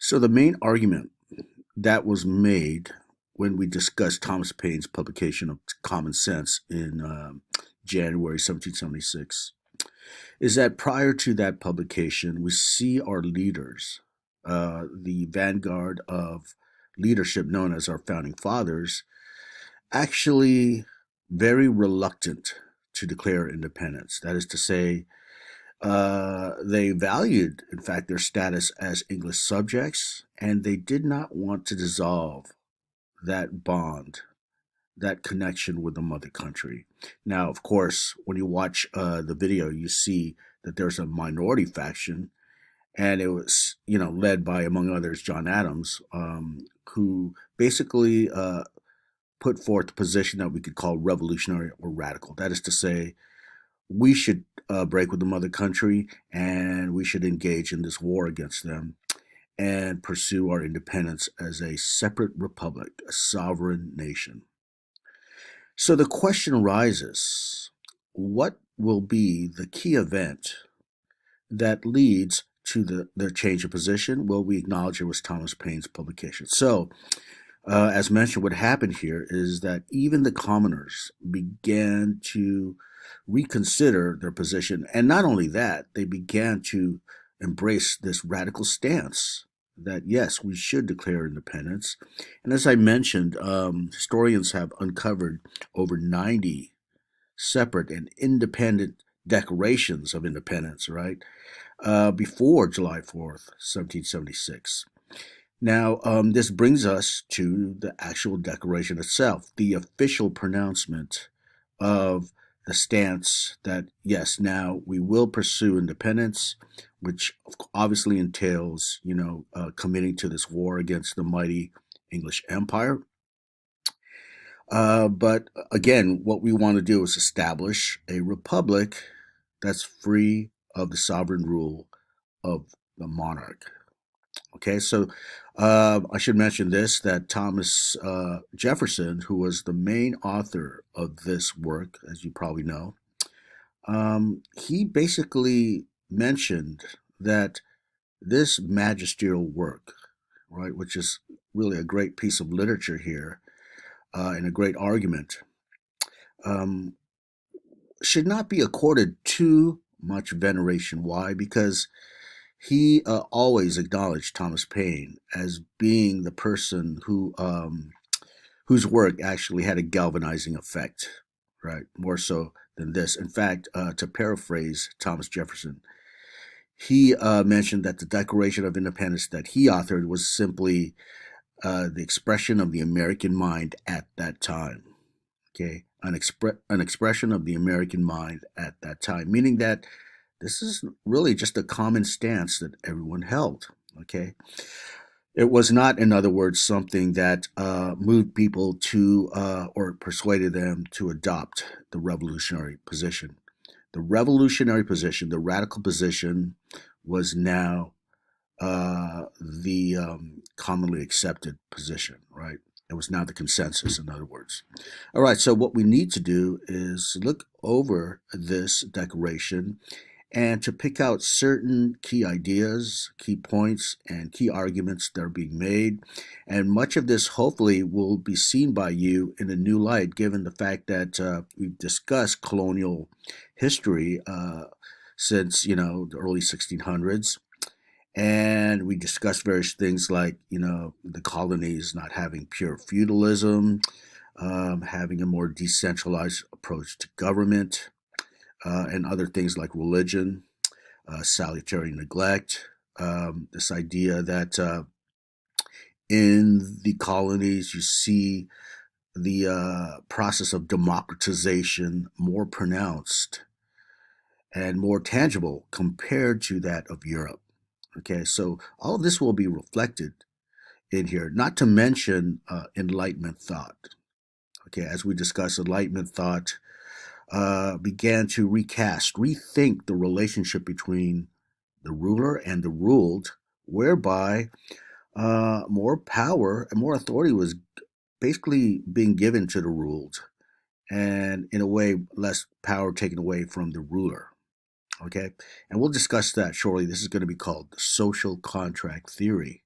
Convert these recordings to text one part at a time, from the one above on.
So the main argument that was made when we discussed Thomas Paine's publication of Common Sense in January 1776 is that prior to that publication, we see our leaders, the vanguard of leadership known as our founding fathers, actually very reluctant to declare independence. That is to say, they valued, in fact, their status as English subjects, and they did not want to dissolve that bond, that connection with the mother country. Now, of course, when you watch the video, you see that there's a minority faction, and it was, led by, among others, John Adams, who basically put forth a position that we could call revolutionary or radical. That is to say, we should break with the mother country and we should engage in this war against them and pursue our independence as a separate republic, a sovereign nation. So the question arises, what will be the key event that leads to the change of position? Well, we acknowledge it was Thomas Paine's publication. So, as mentioned, what happened here is that even the commoners began to reconsider their position. And not only that, they began to embrace this radical stance that, yes, we should declare independence. And as I mentioned, historians have uncovered over 90 separate and independent declarations of independence, right, before July 4th, 1776. Now, this brings us to the actual declaration itself, the official pronouncement of the stance that, yes, now we will pursue independence, which obviously entails, committing to this war against the mighty English Empire. But again, what we want to do is establish a republic that's free of the sovereign rule of the monarch. Okay, so I should mention this that Thomas Jefferson, who was the main author of this work, as you probably know, he basically mentioned that this magisterial work, right, which is really a great piece of literature here and a great argument, um, should not be accorded too much veneration. Why? Because he always acknowledged Thomas Paine as being the person whose work actually had a galvanizing effect, right? More so than this. In fact, to paraphrase Thomas Jefferson, he mentioned that the Declaration of Independence that he authored was simply the expression of the American mind at that time. Okay, an expression of the American mind at that time, meaning that this is really just a common stance that everyone held. Okay, it was not, in other words, something that moved people to or persuaded them to adopt the revolutionary position. The revolutionary position, the radical position, was now the commonly accepted position, right? It was now the consensus, in other words. All right, so what we need to do is look over this declaration and to pick out certain key ideas, key points, and key arguments that are being made. And much of this hopefully will be seen by you in a new light, given the fact that we've discussed colonial history since, the early 1600s. And we discussed various things like, the colonies not having pure feudalism, having a more decentralized approach to government, and other things like religion, salutary neglect, this idea that in the colonies you see the process of democratization more pronounced and more tangible compared to that of Europe. Okay, so all of this will be reflected in here, not to mention Enlightenment thought. Okay, as we discussed, Enlightenment thought began to recast, rethink the relationship between the ruler and the ruled, whereby more power and more authority was basically being given to the ruled, and in a way, less power taken away from the ruler. Okay, and we'll discuss that shortly. This is going to be called the social contract theory.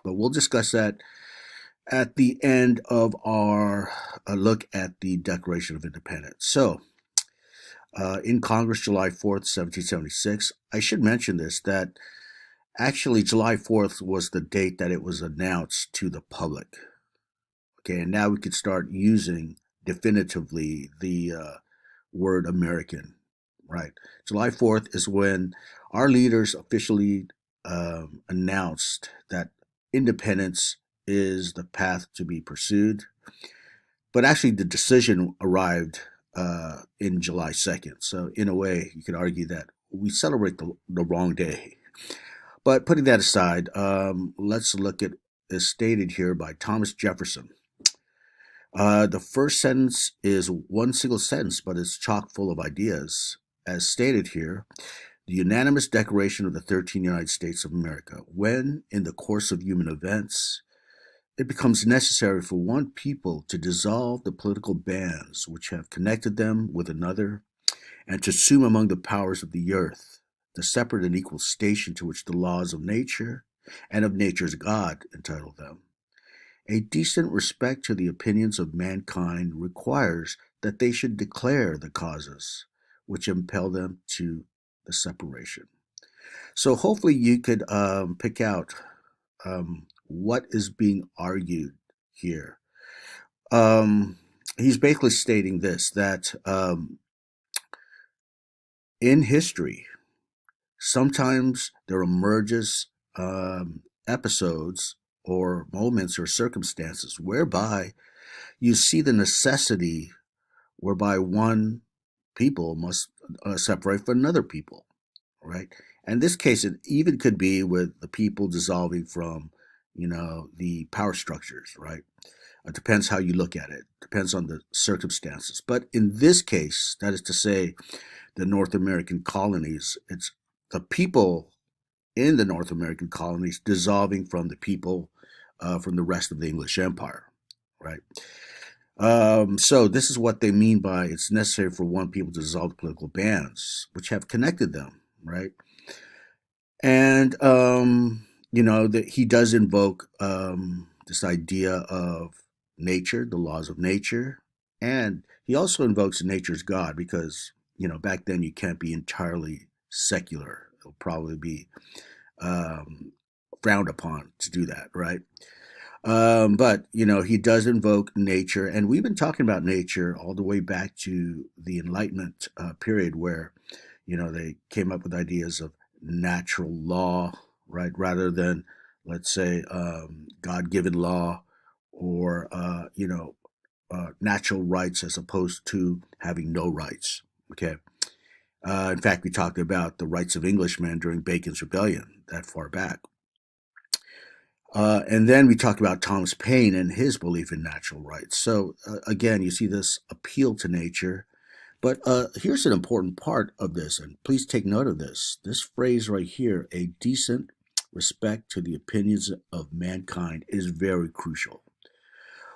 But we'll discuss that at the end of our look at the Declaration of Independence. So, in Congress, July 4th, 1776, I should mention this that actually July 4th was the date that it was announced to the public. Okay, and now we could start using definitively the word American, right? July 4th is when our leaders officially announced that independence is the path to be pursued. But actually, the decision arrived in July 2nd. So, in a way, you could argue that we celebrate the wrong day. But putting that aside, let's look at as stated here by Thomas Jefferson. The first sentence is one single sentence, but it's chock full of ideas. As stated here, the unanimous declaration of the 13 United States of America, when, in the course of human events, it becomes necessary for one people to dissolve the political bands which have connected them with another, and to assume among the powers of the earth the separate and equal station to which the laws of nature and of nature's God entitle them. A decent respect to the opinions of mankind requires that they should declare the causes which impel them to the separation. So hopefully you could pick out what is being argued here. He's basically stating this that in history, sometimes there emerges episodes or moments or circumstances whereby you see the necessity whereby one people must separate from another people, right? And in this case, it even could be with the people dissolving from, the power structures, right? It depends how you look at it. Depends on the circumstances. But in this case, that is to say, the North American colonies, it's the people in the North American colonies dissolving from the people from the rest of the English Empire, right? So this is what they mean by it's necessary for one people to dissolve the political bands which have connected them, right? And that he does invoke this idea of nature, the laws of nature, and he also invokes nature's God because back then you can't be entirely secular. It'll probably be um, frowned upon to do that, right? But he does invoke nature, and we've been talking about nature all the way back to the Enlightenment period, where they came up with ideas of natural law, right, rather than let's say God-given law or natural rights as opposed to having no rights. Okay. In fact, we talked about the rights of Englishmen during Bacon's Rebellion that far back. And then we talked about Thomas Paine and his belief in natural rights. So, again, you see this appeal to nature. But here's an important part of this, and please take note of this. This phrase right here, a decent respect to the opinions of mankind, is very crucial.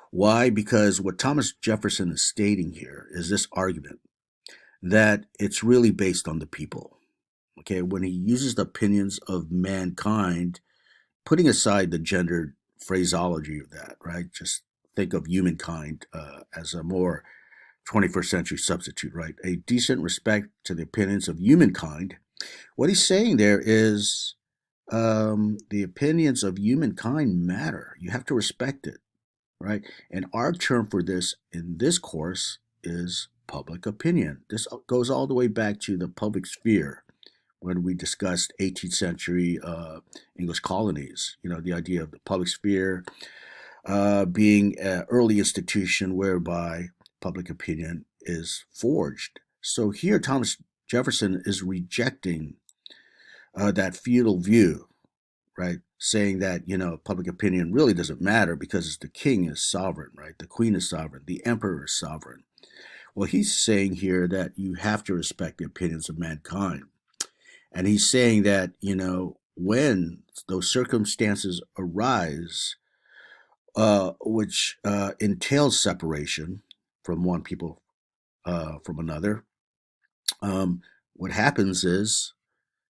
Why? Because what Thomas Jefferson is stating here is this argument that it's really based on the people. Okay, when he uses the opinions of mankind, putting aside the gendered phraseology of that, right? Just think of humankind as a more 21st century substitute, right? A decent respect to the opinions of humankind. What he's saying there is the opinions of humankind matter. You have to respect it, right? And our term for this in this course is public opinion. This goes all the way back to the public sphere when we discussed 18th century English colonies. The idea of the public sphere being an early institution whereby public opinion is forged. So here, Thomas Jefferson is rejecting that feudal view, right? Saying that, public opinion really doesn't matter because the king is sovereign, right? The queen is sovereign, the emperor is sovereign. Well, he's saying here that you have to respect the opinions of mankind. And he's saying that, when those circumstances arise, which entails separation from one people from another, what happens is,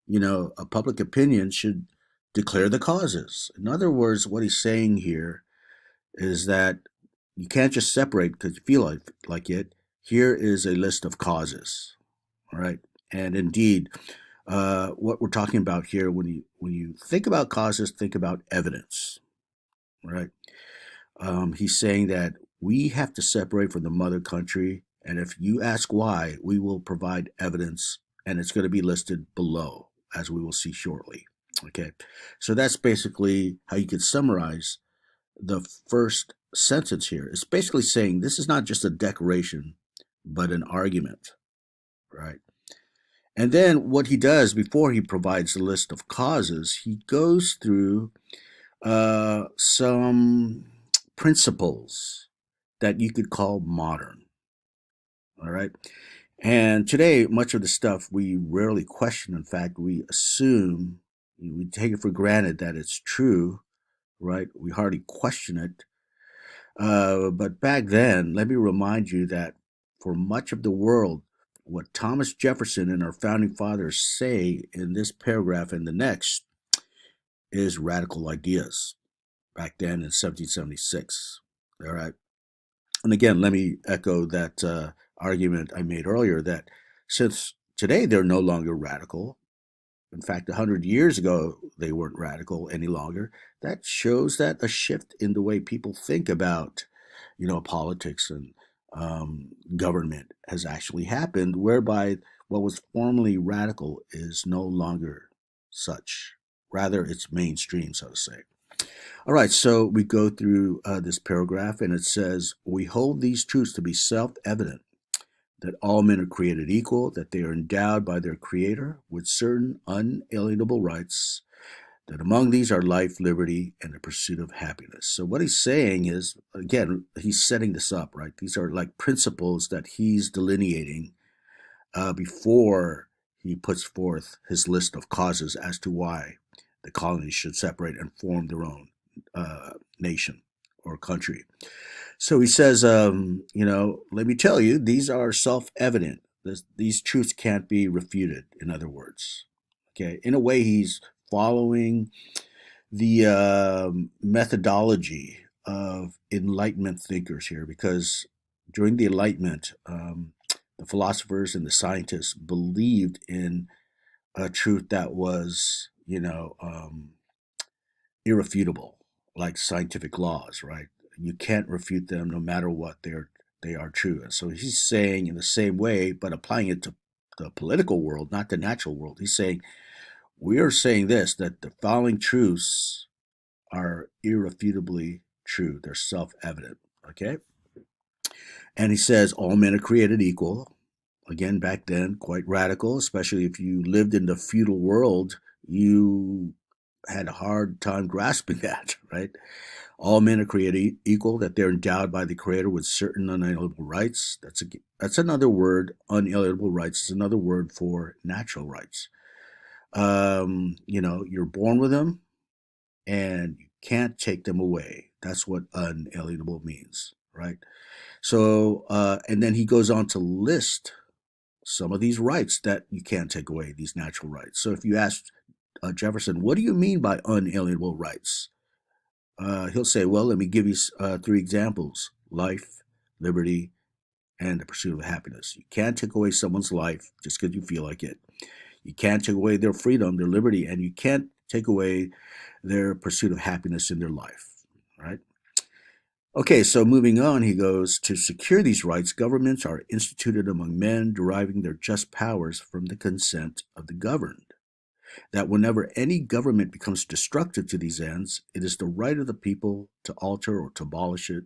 a public opinion should declare the causes. In other words, what he's saying here is that you can't just separate because you feel like it. Here is a list of causes. All right. And indeed, what we're talking about here, when you think about causes, think about evidence. Right. He's saying that we have to separate from the mother country, and if you ask why, we will provide evidence, and it's going to be listed below, as we will see shortly. Okay, so that's basically how you could summarize the first sentence here. It's basically saying this is not just a declaration, but an argument, right? And then what he does before he provides the list of causes, he goes through some principles that you could call modern. All right. And today, much of the stuff we rarely question. In fact, we assume, we take it for granted that it's true, right? We hardly question it. But back then, let me remind you that for much of the world, what Thomas Jefferson and our founding fathers say in this paragraph and the next is radical ideas back then in 1776. All right. And again, let me echo that argument I made earlier that since today they're no longer radical, in fact, 100 years ago they weren't radical any longer, that shows that a shift in the way people think about, politics and government has actually happened, whereby what was formerly radical is no longer such. Rather, it's mainstream, so to say. All right, so we go through this paragraph, and it says, "We hold these truths to be self evident that all men are created equal, that they are endowed by their Creator with certain unalienable rights, that among these are life, liberty, and the pursuit of happiness." So, what he's saying is, again, he's setting this up, right? These are like principles that he's delineating before he puts forth his list of causes as to why the colonies should separate and form their own nation or country. So he says, let me tell you, these are self evident. These truths can't be refuted, in other words. Okay. In a way, he's following the methodology of Enlightenment thinkers here because during the Enlightenment, the philosophers and the scientists believed in a truth that was, irrefutable, like scientific laws, right? You can't refute them no matter what they are true. And so he's saying in the same way, but applying it to the political world, not the natural world. He's saying we are saying this that the following truths are irrefutably true. They're self-evident. Okay. And he says all men are created equal. Again, back then, quite radical, especially if you lived in the feudal world, you had a hard time grasping that, right? All men are created equal, that they're endowed by the Creator with certain unalienable rights. That's another word. Unalienable rights is another word for natural rights. You're born with them, and you can't take them away. That's what unalienable means, right? So, and then he goes on to list some of these rights that you can't take away, these natural rights. So if you ask Jefferson, what do you mean by unalienable rights? He'll say, well, let me give you three examples: life, liberty, and the pursuit of happiness. You can't take away someone's life just because you feel like it. You can't take away their freedom, their liberty, and you can't take away their pursuit of happiness in their life, right? Okay, so moving on, he goes, to secure these rights, governments are instituted among men, deriving their just powers from the consent of the governed. That whenever any government becomes destructive to these ends, it is the right of the people to alter or to abolish it,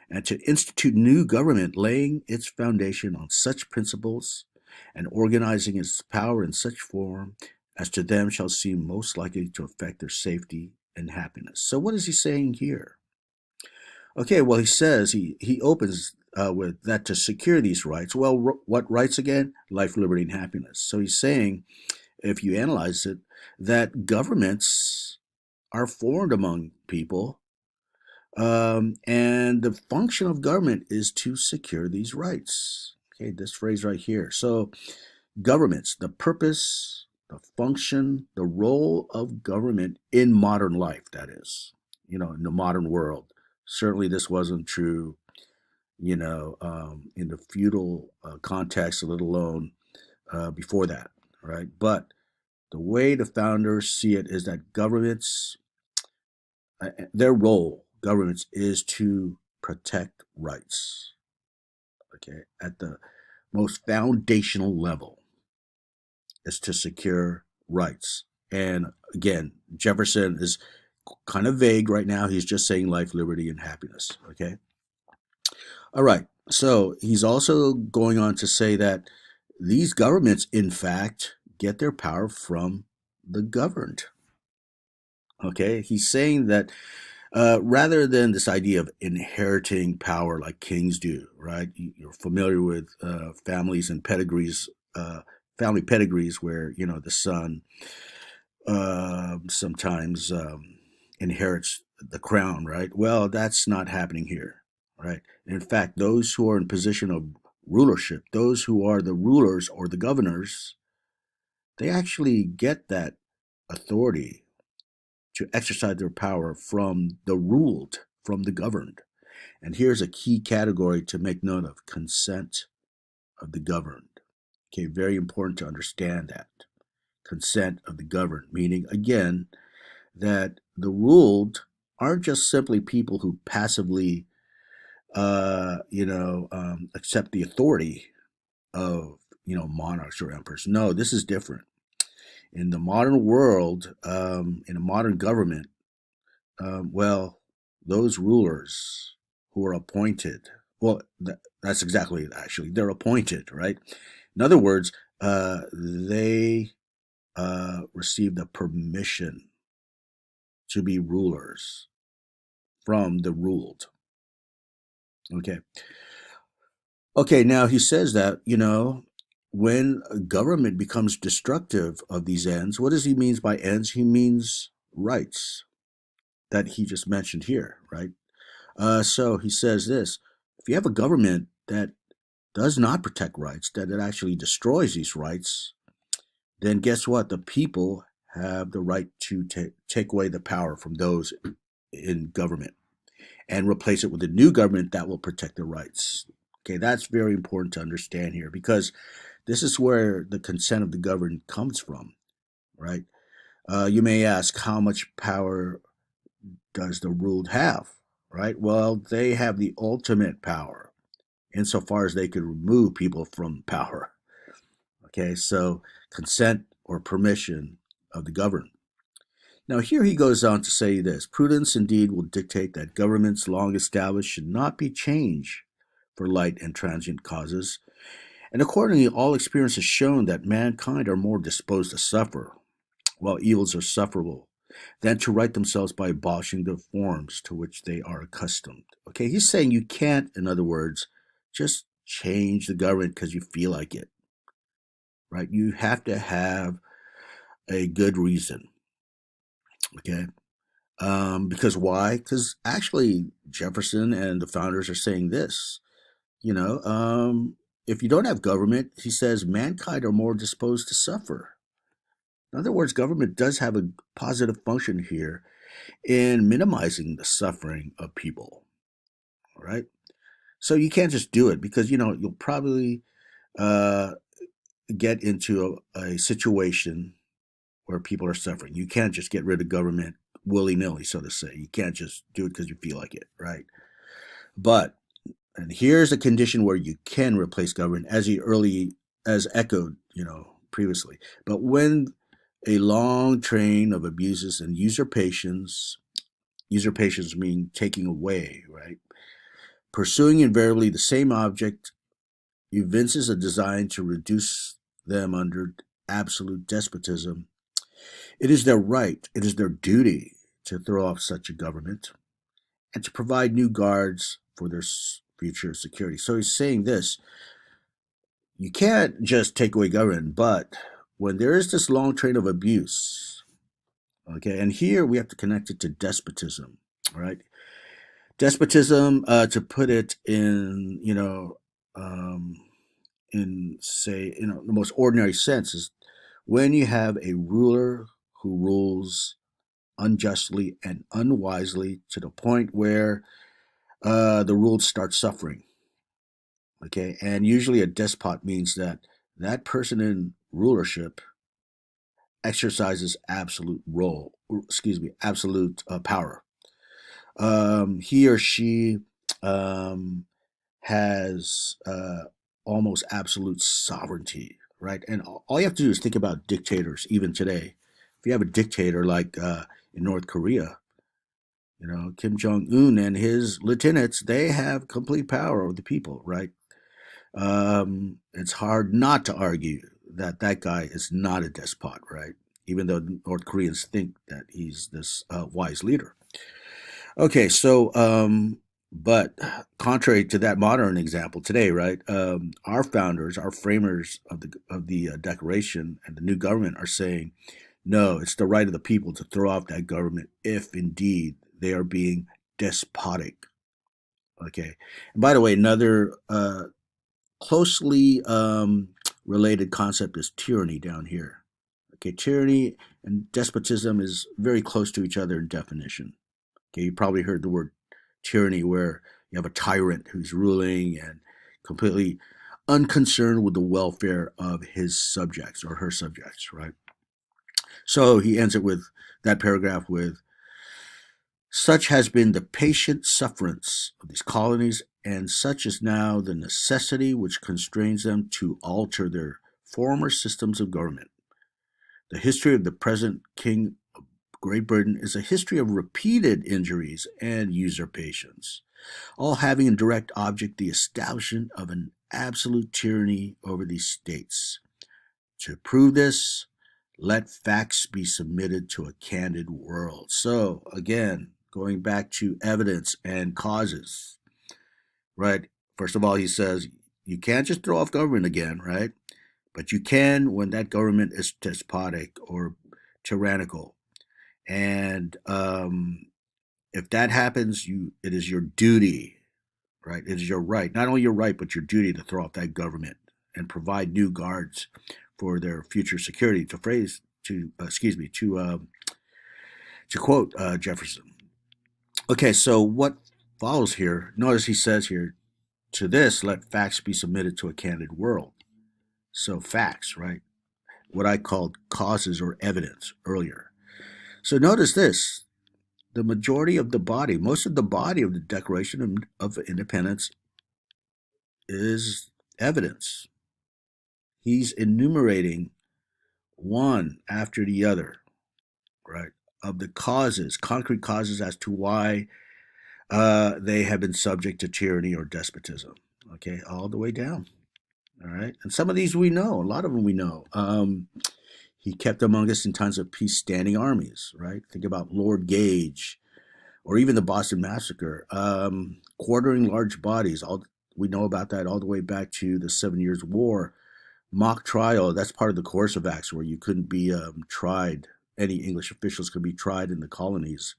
and to institute new government, laying its foundation on such principles and organizing its power in such form as to them shall seem most likely to affect their safety and happiness. So what is he saying here? Okay, well, he says he opens with that to secure these rights. Well, what rights again? Life, liberty, and happiness. So he's saying, if you analyze it, that governments are formed among people, and the function of government is to secure these rights. Okay, this phrase right here. So governments, the purpose, the function, the role of government in modern life, that is, in the modern world. Certainly, this wasn't true, in the feudal context, let alone before that, right? But the way the founders see it is that their role, governments, is to protect rights, okay, at the most foundational level is to secure rights. And again, Jefferson is kind of vague right now. He's just saying life, liberty, and happiness. Okay. All right. So he's also going on to say that these governments, in fact, get their power from the governed. Okay. He's saying that rather than this idea of inheriting power like kings do, right? You're familiar with families and pedigrees, family pedigrees, where the son sometimes inherits the crown, right? Well, that's not happening here, right? In fact, those who are in position of rulership, those who are the rulers or the governors, they actually get that authority to exercise their power from the ruled, from the governed. And here's a key category to make note of: consent of the governed. Okay, very important to understand that. Consent of the governed, meaning, again, that the ruled aren't just simply people who passively, accept the authority of, monarchs or emperors. No, this is different. In the modern world, in a modern government, well, those rulers who are appointed, well, that's exactly it, actually. They're appointed, right? In other words, they receive the permission to be rulers from the ruled. Okay. Okay, now he says that, when a government becomes destructive of these ends, what does he mean by ends? He means rights that he just mentioned here, right? So he says this: if you have a government that does not protect rights, that it actually destroys these rights, then guess what? The people have the right to take away the power from those in government and replace it with a new government that will protect their rights. Okay, that's very important to understand here, because this is where the consent of the governed comes from, right? You may ask, how much power does the ruled have, right? Well, they have the ultimate power insofar as they could remove people from power. Okay, so consent or permission of the governed. Now, here he goes on to say this: prudence indeed will dictate that governments long established should not be changed for light and transient causes, and accordingly, all experience has shown that mankind are more disposed to suffer, while evils are sufferable, than to right themselves by abolishing the forms to which they are accustomed. Okay, he's saying you can't, in other words, just change the government because you feel like it, right? You have to have a good reason, okay? Because why? Because actually, Jefferson and the founders are saying this. You know, if you don't have government, he says mankind are more disposed to suffer. In other words, government does have a positive function here in minimizing the suffering of people. All right. So you can't just do it because, you'll probably uh, get into a situation where people are suffering. You can't just get rid of government willy nilly, so to say. You can't just do it because you feel like it, right? But, and here's a condition where you can replace government, as echoed, previously. But when a long train of abuses and usurpations mean taking away, right? Pursuing invariably the same object evinces a design to reduce them under absolute despotism. It is their right, it is their duty to throw off such a government and to provide new guards for their future security. So he's saying this: you can't just take away government, but when there is this long train of abuse, okay, and here we have to connect it to despotism, right? Despotism, to put it in, um, in say, the most ordinary sense, is When you have a ruler who rules unjustly and unwisely to the point where the ruled start suffering. Okay, and usually a despot means that that person in rulership exercises absolute power. He or she um, has almost absolute sovereignty, right? And all you have to do is think about dictators, even today. If you have a dictator like in North Korea, Kim Jong Un and his lieutenants, they have complete power over the people, right? It's hard not to argue that that guy is not a despot, right? Even though North Koreans think that he's this wise leader. Okay, but contrary to that modern example today, right? Our founders, our framers of the Declaration and the new government are saying, no, it's the right of the people to throw off that government if indeed they are being despotic. Okay, and by the way, another closely related concept is tyranny down here. Okay, tyranny and despotism is very close to each other in definition. Okay, you probably heard the word tyranny, where you have a tyrant who's ruling and completely unconcerned with the welfare of his subjects or her subjects, right? So he ends it with that paragraph with, such has been the patient sufferance of these colonies, and such is now the necessity which constrains them to alter their former systems of government. The history of the present King of Great Britain is a history of repeated injuries and usurpations, all having in direct object the establishment of an absolute tyranny over these states. To prove this, let facts be submitted to a candid world. So, again, going back to evidence and causes, right? First of all, he says you can't just throw off government again, right? But you can when that government is despotic or tyrannical. And if that happens, it is your duty, right? It is your right, not only your right, but your duty to throw off that government and provide new guards for their future security. To quote Jefferson. Okay, so what follows here? Notice he says here, to this, let facts be submitted to a candid world. So facts, right? What I called causes or evidence earlier. So notice this: the majority of the body, most of the body of the Declaration of Independence is evidence. He's enumerating one after the other, right, of the causes, concrete causes as to why they have been subject to tyranny or despotism. Okay, all the way down. All right, and some of these we know, a lot of them we know. He kept among us in times of peace standing armies, right? Think about Lord Gage, or even the Boston Massacre, quartering large bodies. All we know about that all the way back to the 7 Years' War. Mock trial, that's part of the coercive acts where you couldn't be tried. Any English officials could be tried in the colonies.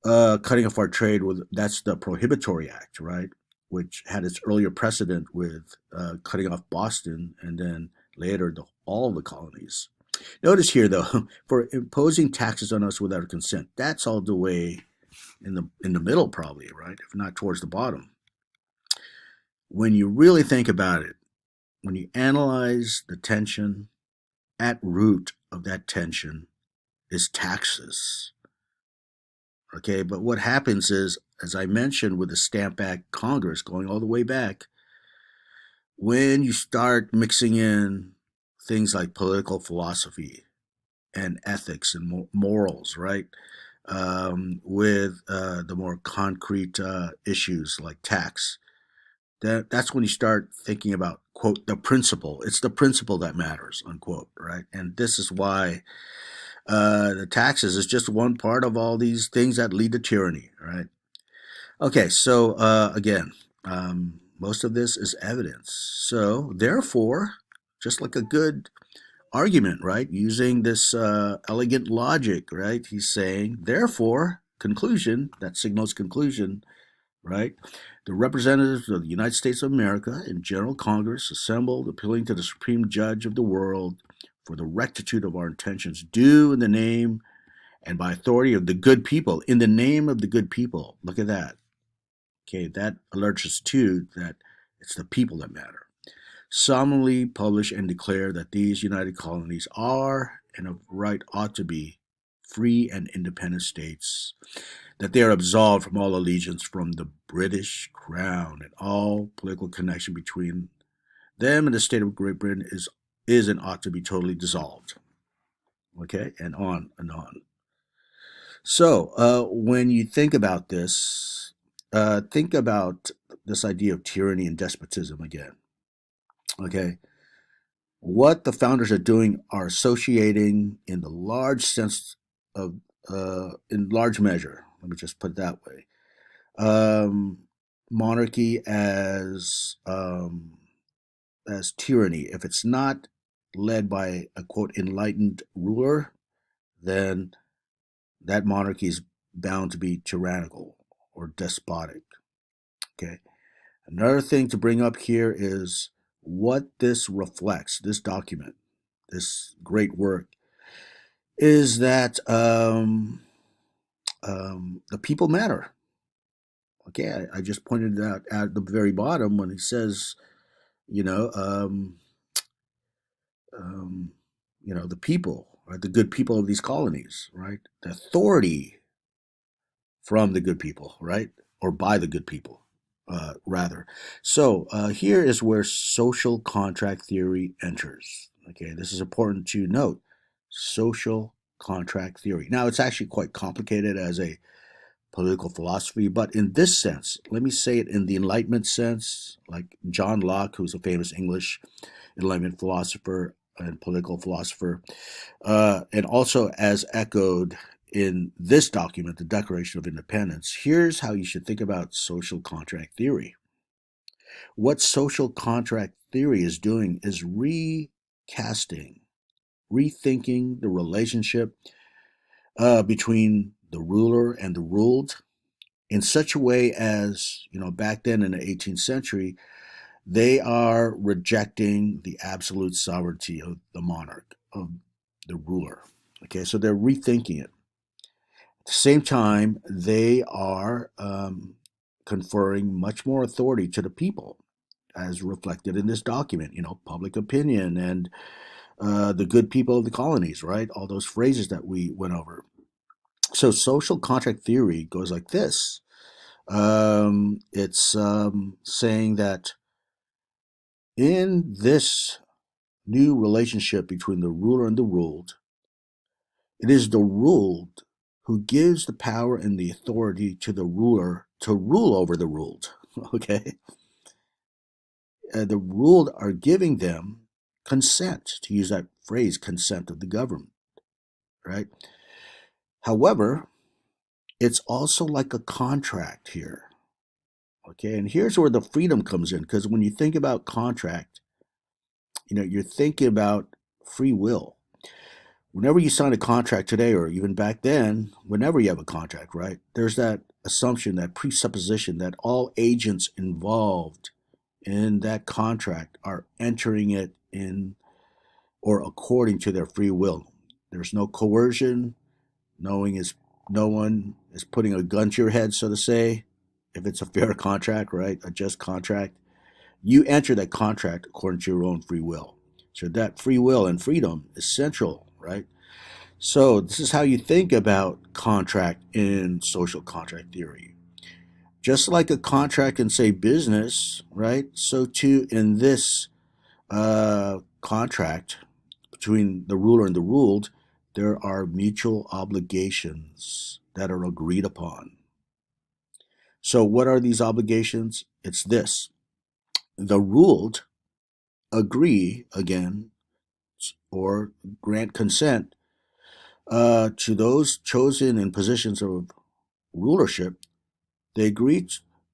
Cutting off our trade with that's the Prohibitory Act, right? Which had its earlier precedent with cutting off Boston and then later all of the colonies. Notice here, though, for imposing taxes on us without our consent, that's all the way in the middle, probably, right? If not towards the bottom. When you really think about it, when you analyze the tension, at root of that tension is taxes. Okay, but what happens is, as I mentioned with the Stamp Act Congress going all the way back, when you start mixing in things like political philosophy and ethics and morals, right, with the more concrete issues like tax, that's when you start thinking about, quote, the principle. It's the principle that matters, unquote, right? And this is why the taxes is just one part of all these things that lead to tyranny, right? Okay, so again, most of this is evidence. So therefore, just like a good argument, right? Using this elegant logic, right? He's saying, therefore, conclusion, that signals conclusion, right? The representatives of the United States of America in General Congress assembled, appealing to the Supreme Judge of the world for the rectitude of our intentions, do in the name and by authority of the good people, in the name of the good people. Look at that. Okay, that alerts us to that it's the people that matter. Solemnly publish and declare that these united colonies are and of right ought to be free and independent states, that they are absolved from all allegiance from the British Crown, and all political connection between them and the state of Great Britain is and ought to be totally dissolved. Okay, and on and on. So when you think about this, think about this idea of tyranny and despotism again. Okay, what the founders are doing are associating in the large sense of, in large measure. Let me just put it that way. Um, Monarchy as tyranny. If it's not led by a quote enlightened ruler, then that monarchy is bound to be tyrannical or despotic. Okay. Another thing to bring up here is what this reflects, this document, this great work, is that the people matter. Okay, I just pointed out at the very bottom when he says, you know, um, um, the people, right, the good people of these colonies, right, the authority from the good people, right, or by the good people, rather. So here is where social contract theory enters. Okay, this is important to note. Social contract theory. Now, it's actually quite complicated as a political philosophy, but in this sense, let me say it in the Enlightenment sense, like John Locke, who's a famous English Enlightenment philosopher and political philosopher, and also as echoed in this document, the Declaration of Independence. Here's how you should think about social contract theory. What social contract theory is doing is recasting, rethinking the relationship between the ruler and the ruled in such a way as, back then in the 18th century, they are rejecting the absolute sovereignty of the monarch, of the ruler. Okay, so they're rethinking it. At the same time, they are conferring much more authority to the people, as reflected in this document. Public opinion and the good people of the colonies, right? All those phrases that we went over. So, social contract theory goes like this. It's saying that in this new relationship between the ruler and the ruled, it is the ruled who gives the power and the authority to the ruler to rule over the ruled. Okay? The ruled are giving them consent, to use that phrase, consent of the government, right? However, it's also like a contract here. Okay? And here's where the freedom comes in, because when you think about contract, you're thinking about free will. Whenever you sign a contract today, or even back then, whenever you have a contract, right, there's that assumption, that presupposition that all agents involved in that contract are entering it in or according to their free will. There's no coercion. No one is putting a gun to your head, so to say. If it's a fair contract, right, a just contract, you enter that contract according to your own free will. So that free will and freedom is central, right? So this is how you think about contract in social contract theory. Just like a contract in, say, business, right? So too in this contract between the ruler and the ruled, there are mutual obligations that are agreed upon. So what are these obligations? It's this. The ruled agree again or grant consent to those chosen in positions of rulership. They agree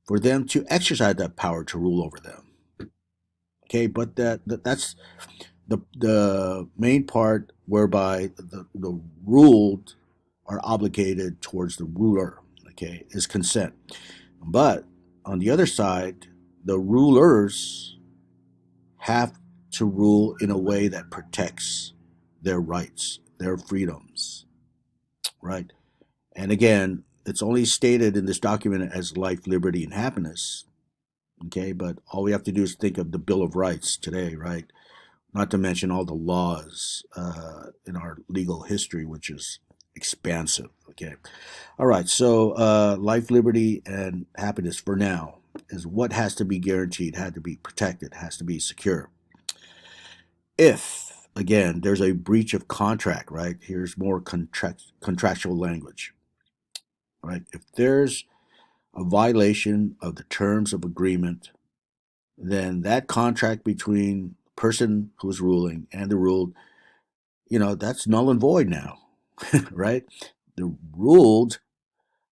for them to exercise that power to rule over them. Okay, but that's the main part whereby the ruled are obligated towards the ruler. Okay, is consent. But on the other side, the rulers have to rule in a way that protects their rights, their freedoms, right? And again, it's only stated in this document as life, liberty, and happiness. Okay, but all we have to do is think of the Bill of Rights today, right? Not to mention all the laws in our legal history, which is expansive. Okay, all right. So life, liberty, and happiness for now is what has to be guaranteed, had to be protected, has to be secure. If again there's a breach of contract, right? Here's more contractual language, right? If there's a violation of the terms of agreement, then that contract between the person who's ruling and the ruled, that's null and void now, right? The ruled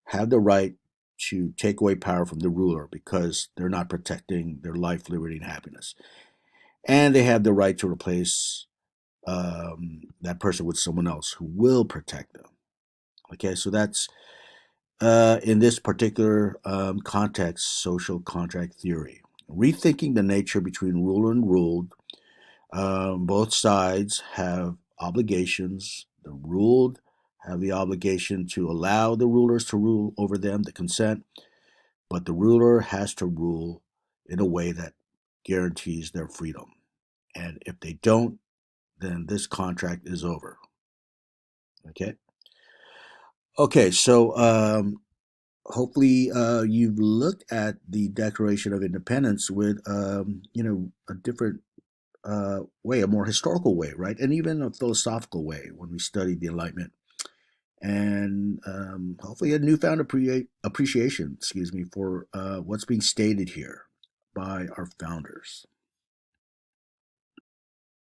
have the right to take away power from the ruler because they're not protecting their life, liberty, and happiness. And they have the right to replace that person with someone else who will protect them. Okay, so that's in this particular context, social contract theory. Rethinking the nature between ruler and ruled. Both sides have obligations. The ruled have the obligation to allow the rulers to rule over them, the consent, but the ruler has to rule in a way that guarantees their freedom. And if they don't, then this contract is over. Okay. Okay. So hopefully you've looked at the Declaration of Independence with a different way, a more historical way, right, and even a philosophical way when we studied the Enlightenment, and hopefully a newfound appreciation, excuse me, for what's being stated here by our founders.